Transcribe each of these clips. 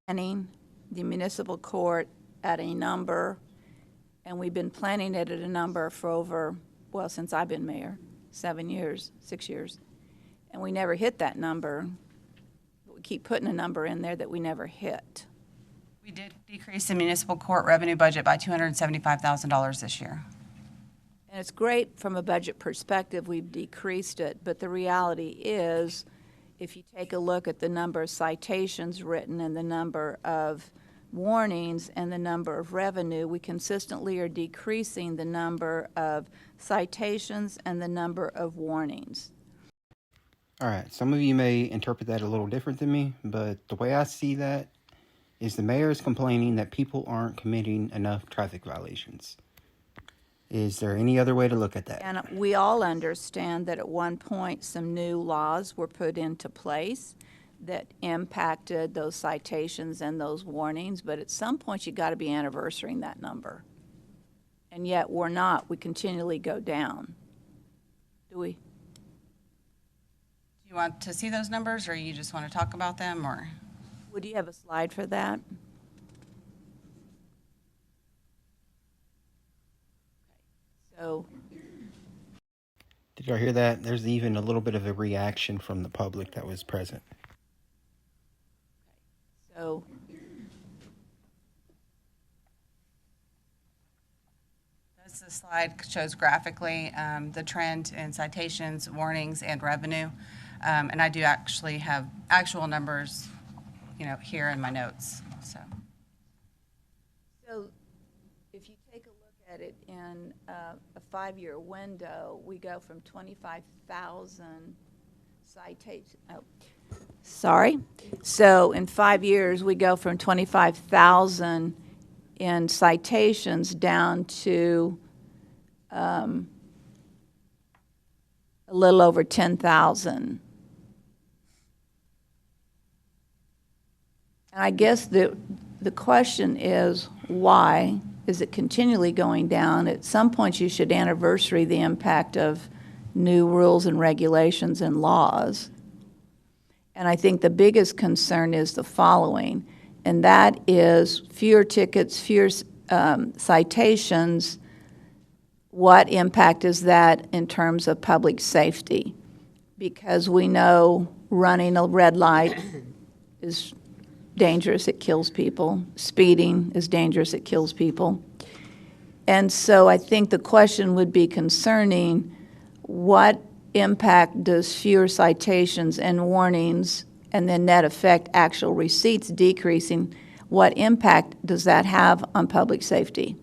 planning the municipal court at a number, and we've been planning it at a number for over, well, since I've been mayor, 7 years, 6 years. And we never hit that number. We keep putting a number in there that we never hit. We did decrease the municipal court revenue budget by $275,000 this year. And it's great from a budget perspective, we've decreased it, but the reality is, if you take a look at the number of citations written and the number of warnings and the number of revenue, we consistently are decreasing the number of citations and the number of warnings. All right, some of you may interpret that a little different than me, but the way I see that is the mayor is complaining that people aren't committing enough traffic violations. Is there any other way to look at that? And we all understand that at one point some new laws were put into place that impacted those citations and those warnings, but at some point you got to be anniversarying that number. And yet we're not. We continually go down. Do we? Do you want to see those numbers, or you just want to talk about them, or? Would you have a slide for that? So, Did y'all hear that? There's even a little bit of a reaction from the public that was present. so This slide shows graphically the trend in citations, warnings, and revenue. And I do actually have actual numbers, here in my notes, so. So if you take a look at it in a 5-year window, we go from 25,000 citations. Oh, sorry. So in 5 years, we go from 25,000 in citations down to a little over 10,000. And I guess the question is, why is it continually going down? At some point, you should anniversary the impact of new rules and regulations and laws. And I think the biggest concern is the following, and that is fewer tickets, fewer citations. What impact is that in terms of public safety? Because we know running a red light is dangerous, it kills people. Speeding is dangerous, it kills people. And so I think the question would be concerning, what impact does fewer citations and warnings and then net effect actual receipts decreasing, what impact does that have on public safety?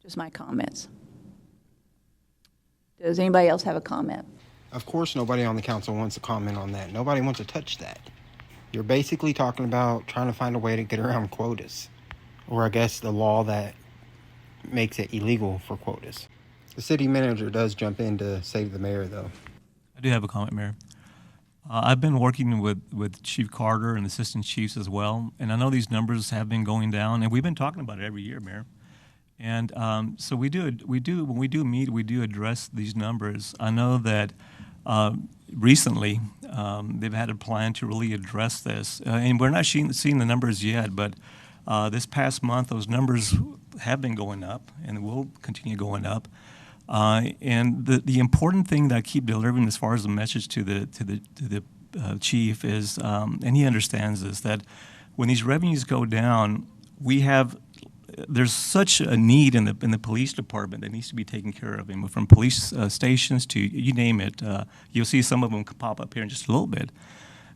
Just my comments. Does anybody else have a comment? Of course, nobody on the council wants to comment on that. Nobody wants to touch that. You're basically talking about trying to find a way to get around quotas, or I guess the law that makes it illegal for quotas. The city manager does jump in to save the mayor, though. I do have a comment, Mayor. I've been working with Chief Carter and assistant chiefs as well, and I know these numbers have been going down, and we've been talking about it every year, Mayor. And so when we do meet, we do address these numbers. I know that recently they've had a plan to really address this, and we're not seeing the numbers yet, but this past month those numbers have been going up and will continue going up. And the important thing that I keep delivering as far as the message to the chief is, and he understands this, that when these revenues go down, there's such a need in the police department that needs to be taken care of. And from police stations to you name it, you'll see some of them pop up here in just a little bit.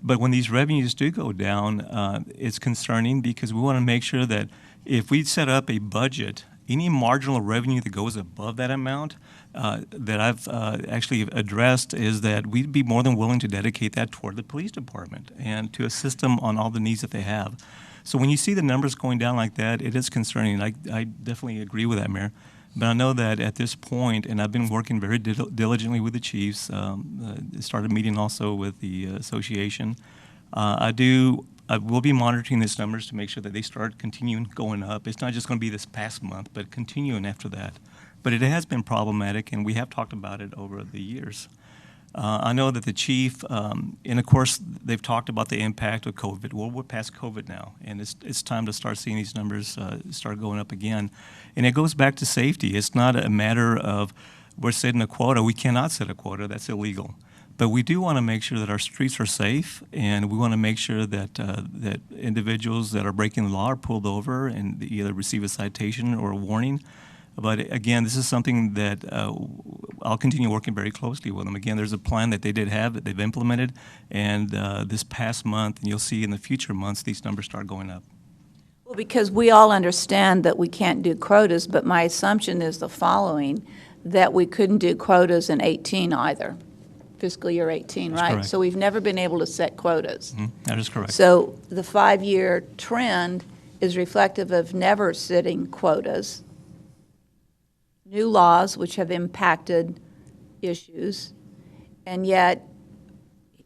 But when these revenues do go down, it's concerning, because we want to make sure that if we set up a budget, any marginal revenue that goes above that amount that I've actually addressed is that we'd be more than willing to dedicate that toward the police department and to assist them on all the needs that they have. So when you see the numbers going down like that, it is concerning. I definitely agree with that, Mayor. But I know that at this point, and I've been working very diligently with the chiefs, started meeting also with the association. I will be monitoring these numbers to make sure that they start continuing going up. It's not just going to be this past month, but continuing after that. But it has been problematic, and we have talked about it over the years. I know that the chief, and of course, they've talked about the impact of COVID. Well, we're past COVID now, and it's time to start seeing these numbers start going up again. And it goes back to safety. It's not a matter of we're setting a quota. We cannot set a quota. That's illegal. But we do want to make sure that our streets are safe, and we want to make sure that that individuals that are breaking the law are pulled over and either receive a citation or a warning. But again, this is something that I'll continue working very closely with them. Again, there's a plan that they did have that they've implemented, and this past month, and you'll see in the future months, these numbers start going up. Well, because we all understand that we can't do quotas, but my assumption is the following, that we couldn't do quotas in 18 either, fiscal year 18, That's right? correct. So we've never been able to set quotas. That is correct. So the 5-year trend is reflective of never setting quotas, new laws which have impacted issues, and yet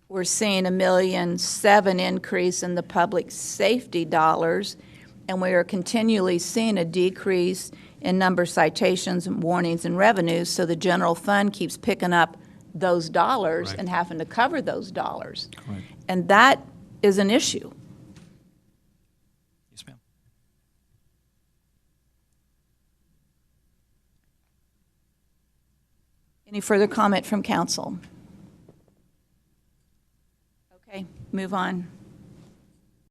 we're seeing $1.7 million increase in the public safety dollars, and we are continually seeing a decrease in number of citations and warnings and revenues, so the general fund keeps picking up those dollars Right. and having to cover those dollars. Right. And that is an issue. Yes, ma'am. Any further comment from council? Okay, move on.